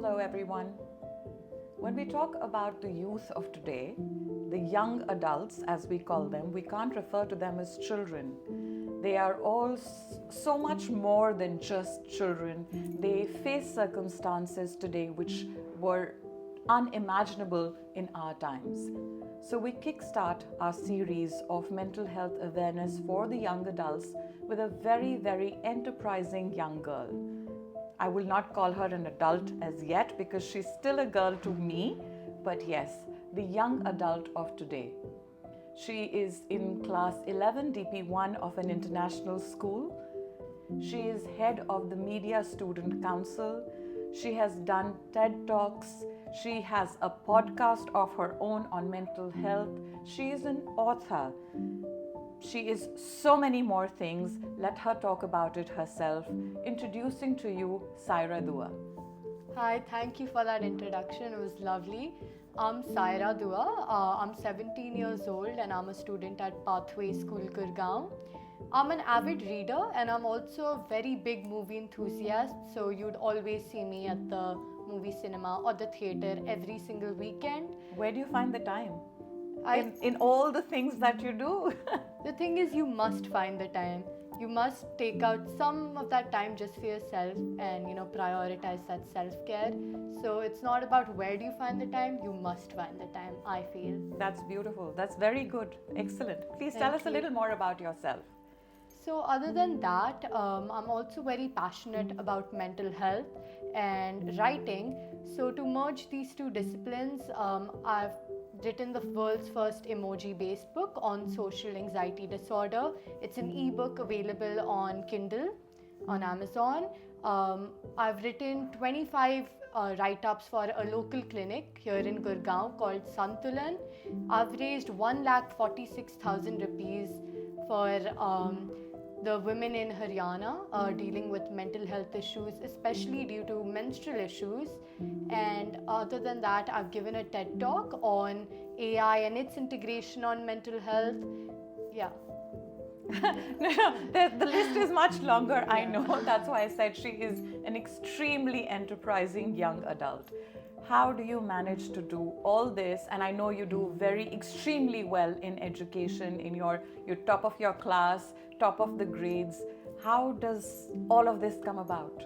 Hello, everyone. When we talk about the youth of today, the young adults, as we call them, we can't refer to them as children. They are all so much more than just children. They face circumstances today which were unimaginable in our times. So we kickstart our series of mental health awareness for the young adults with a very, very enterprising young girl. I will not call her an adult as yet because she's still a girl to me, but yes, the young adult of today. She is in class 11 DP1 of an international school. She is head of the Media Student Council. She has done TED Talks. She has a podcast of her own on mental health. She is an author. She is so many more things. Let her talk about it herself. Introducing to you Saira Dua. Hi, thank you for that introduction. It was lovely. I'm Saira Dua. I'm 17 years old and I'm a student at Pathway School, Gurgaon. I'm an avid reader and I'm also a very big movie enthusiast. So you'd always see me at the movie cinema or the theater every single weekend. Where do you find the time? In all the things that you do. The thing is, you must find the time. You must take out some of that time just for yourself and, prioritize that self-care. So it's not about where do you find the time, you must find the time, I feel. That's beautiful. That's very good. Excellent. Please tell us a little more about yourself. So other than that, I'm also very passionate about mental health and writing. So to merge these two disciplines, I've written the world's first emoji-based book on social anxiety disorder. It's an ebook available on Kindle, on Amazon. I've written 25 write-ups for a local clinic here in Gurgaon called Santulan. I've raised 1,46,000 rupees for the women in Haryana dealing with mental health issues, especially due to menstrual issues. And other than that, I've given a TED Talk on AI and its integration on mental health. Yeah. The list is much longer, I know. That's why I said she is an extremely enterprising young adult. How do you manage to do all this? And I know you do very extremely well in education, in your top of your class, top of the grades. How does all of this come about?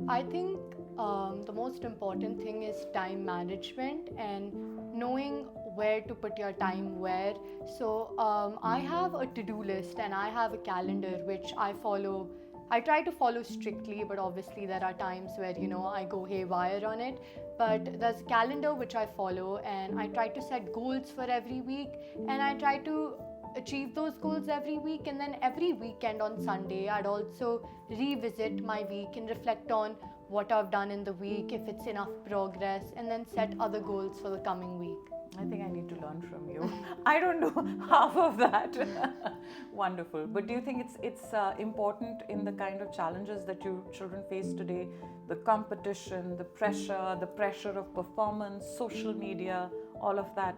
I think the most important thing is time management and knowing where to put your time where. So I have a to-do list and I have a calendar which I follow. I try to follow strictly, but obviously there are times where, I go haywire on it. But there's a calendar which I follow and I try to set goals for every week and I try to achieve those goals every week, and then every weekend on Sunday I'd also revisit my week and reflect on what I've done in the week, if it's enough progress, and then set other goals for the coming week. I think I need to learn from you. I don't know half of that. Wonderful. But do you think it's important in the kind of challenges that you children face today? The competition, the pressure of performance, social media, all of that.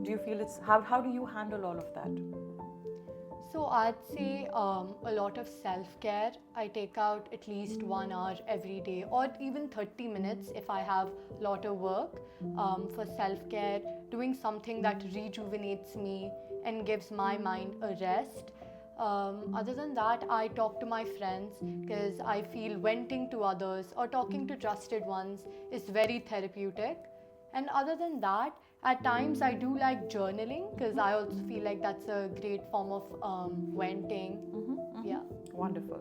Do you feel how do you handle all of that? So I'd say a lot of self-care. I take out at least 1 hour every day or even 30 minutes if I have a lot of work for self-care, doing something that rejuvenates me and gives my mind a rest. Other than that, I talk to my friends because I feel venting to others or talking to trusted ones is very therapeutic. And other than that, at times I do like journaling because I also feel like that's a great form of venting. Yeah. Wonderful.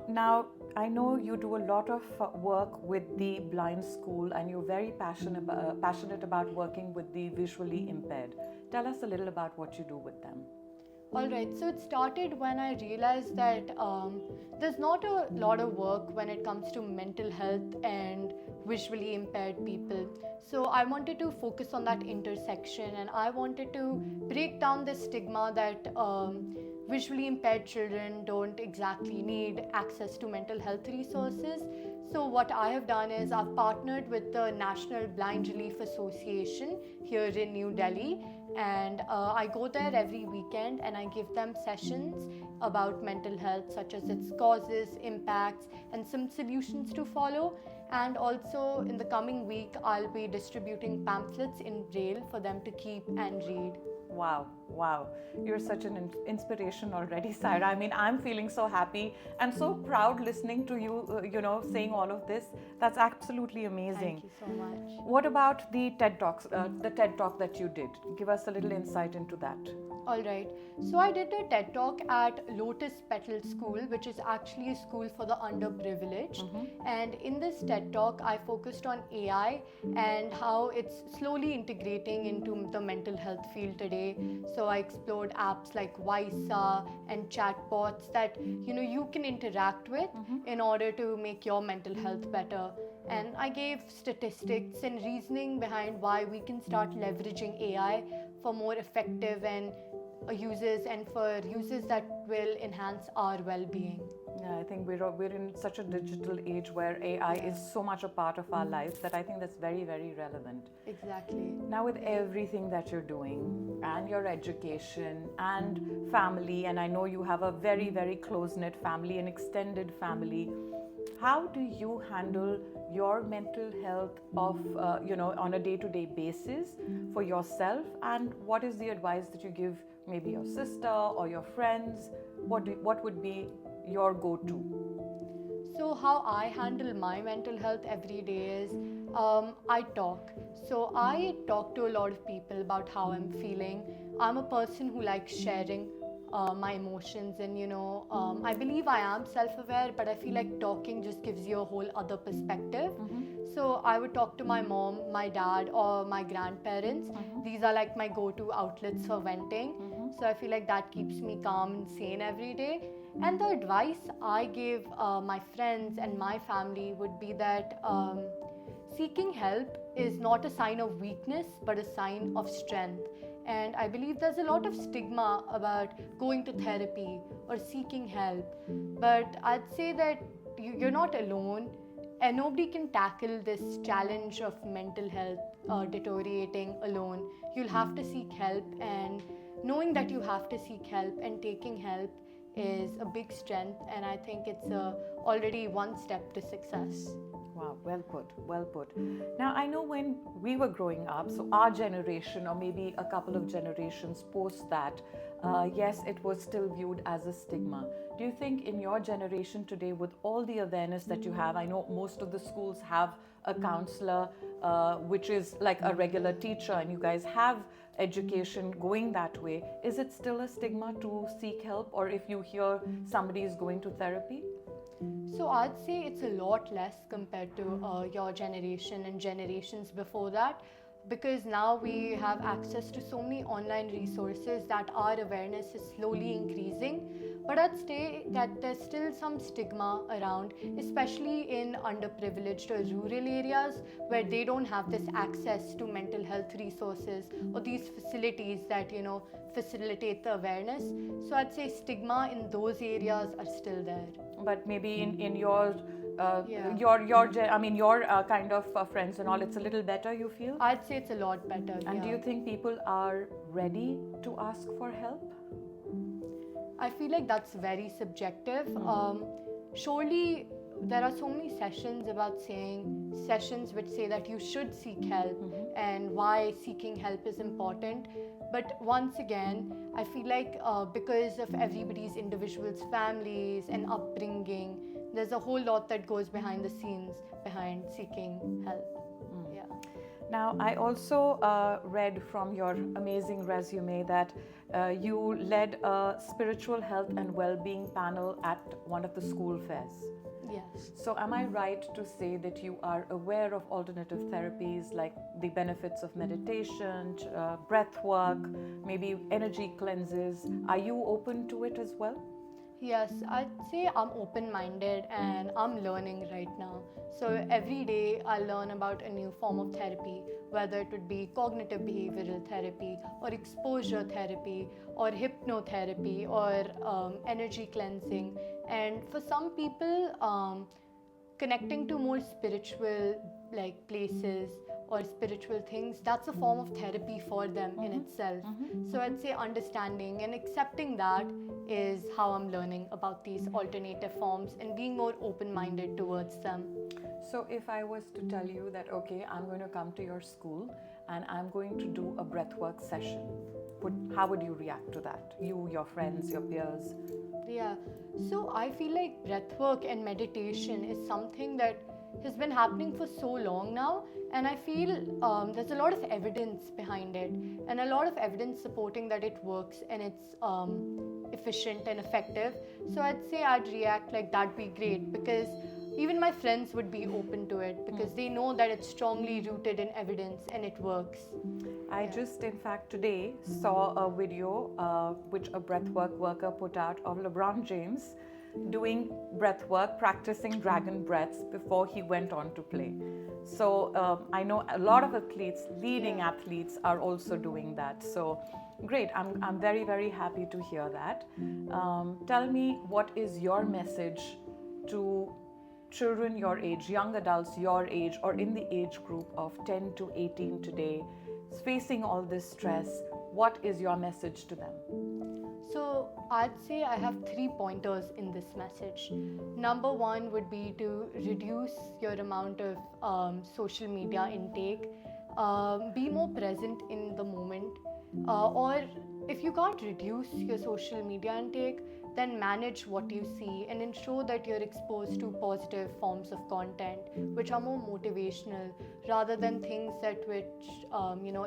Now, I know you do a lot of work with the blind school and you're very passionate about working with the visually impaired. Tell us a little about what you do with them. Alright, so it started when I realized that there's not a lot of work when it comes to mental health and visually impaired people. So I wanted to focus on that intersection and I wanted to break down the stigma that visually impaired children don't exactly need access to mental health resources. So what I have done is I've partnered with the National Blind Relief Association here in New Delhi, and I go there every weekend and I give them sessions about mental health, such as its causes, impacts, and some solutions to follow. And also in the coming week, I'll be distributing pamphlets in Braille for them to keep and read. Wow, wow. You're such an inspiration already, Saira. I mean, I'm feeling so happy and so proud listening to you, saying all of this. That's absolutely amazing. Thank you so much. What about the TED Talks, the TED Talk that you did? Give us a little insight into that. All right. So I did a TED Talk at Lotus Petal School, which is actually a school for the underprivileged. And in this TED Talk, I focused on AI and how it's slowly integrating into the mental health field today. So I explored apps like Visa and chatbots that you can interact with in order to make your mental health better. And I gave statistics and reasoning behind why we can start leveraging AI for more effective and uses and for uses that will enhance our well-being. Yeah, I think we're in such a digital age where AI is so much a part of our lives that I think that's very, very relevant. Exactly. Now, with everything that you're doing and your education and family, and I know you have a very, very close-knit family, an extended family, how do you handle your mental health on a day-to-day basis for yourself, and what is the advice that you give maybe your sister or your friends? What would be your go-to? So how I handle my mental health every day is I talk. So I talk to a lot of people about how I'm feeling. I'm a person who likes sharing my emotions, and I believe I am self-aware, but I feel like talking just gives you a whole other perspective. So I would talk to my mom, my dad, or my grandparents. These are like my go-to outlets for venting. So I feel like that keeps me calm and sane every day. And the advice I give my friends and my family would be that seeking help is not a sign of weakness, but a sign of strength. And I believe there's a lot of stigma about going to therapy or seeking help. But I'd say that you're not alone, and nobody can tackle this challenge of mental health deteriorating alone. You'll have to seek help, and knowing that you have to seek help and taking help is a big strength, and I think it's already one step to success. Wow, well put, well put. Now, I know when we were growing up, so our generation, or maybe a couple of generations post that, yes, it was still viewed as a stigma. Do you think in your generation today, with all the awareness that you have, I know most of the schools have a counselor, which is like a regular teacher, and you guys have education going that way, is it still a stigma to seek help, or if you hear somebody is going to therapy? So I'd say it's a lot less compared to your generation and generations before that, because now we have access to so many online resources that our awareness is slowly increasing. But I'd say that there's still some stigma around, especially in underprivileged or rural areas where they don't have this access to mental health resources or these facilities that facilitate the awareness. So I'd say stigma in those areas are still there. But maybe in your Yeah. your kind of friends and all, it's a little better, you feel? I'd say it's a lot better. And do yeah. you think people are ready to ask for help? I feel like that's very subjective. Surely there are so many sessions which say that you should seek help and why seeking help is important. But once again, I feel like because of everybody's individual's families and upbringing, there's a whole lot that goes behind the scenes behind seeking help. Yeah. Now, I also read from your amazing resume that you led a spiritual health and well-being panel at one of the school fairs. Yes. So am I right to say that you are aware of alternative therapies like the benefits of meditation, breath work, maybe energy cleanses? Are you open to it as well? Yes, I'd say I'm open-minded and I'm learning right now. So every day I learn about a new form of therapy, whether it would be cognitive behavioral therapy or exposure therapy or hypnotherapy or energy cleansing. And for some people, connecting to more spiritual places or spiritual things, that's a form of therapy for them in itself. So I'd say understanding and accepting that is how I'm learning about these alternative forms and being more open-minded towards them. So, if I was to tell you that, okay, I'm going to come to your school and I'm going to do a breathwork session, how would you react to that? You, your friends, your peers? Yeah, so I feel like breathwork and meditation is something that has been happening for so long now, and I feel there's a lot of evidence behind it, and a lot of evidence supporting that it works and it's efficient and effective. So I'd say I'd react like that'd be great, because even my friends would be open to it because they know that it's strongly rooted in evidence and it works. I just, in fact, today saw a video which a breathwork worker put out of LeBron James doing breathwork, practicing dragon breaths before he went on to play. So I know a lot of athletes, leading athletes, are also doing that. So great, I'm very, very happy to hear that. Tell me, what is your message to children your age, young adults your age, or in the age group of 10 to 18 today, facing all this stress? What is your message to them? So I'd say I have 3 pointers in this message. Number 1 would be to reduce your amount of social media intake. Be more present in the moment. Or if you can't reduce your social media intake, then manage what you see and ensure that you're exposed to positive forms of content which are more motivational rather than things that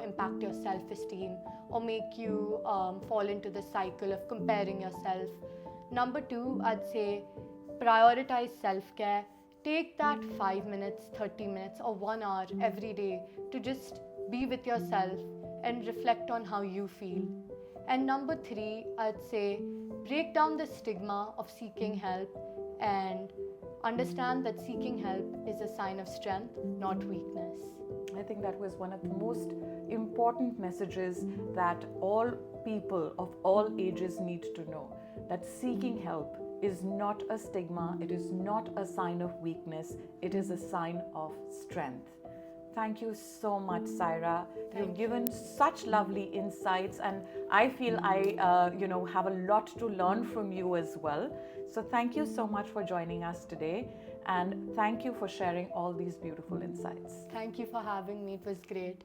impact your self-esteem or make you fall into the cycle of comparing yourself. Number 2, I'd say prioritize self-care. Take that 5 minutes, 30 minutes or 1 hour every day to just be with yourself and reflect on how you feel. And number 3, I'd say break down the stigma of seeking help and understand that seeking help is a sign of strength, not weakness. I think that was one of the most important messages that all people of all ages need to know, that seeking help is not a stigma, it is not a sign of weakness, it is a sign of strength. Thank you so much, Saira. You've given such lovely insights, and I feel I have a lot to learn from you as well. So thank you so much for joining us today, and thank you for sharing all these beautiful insights. Thank you for having me. It was great.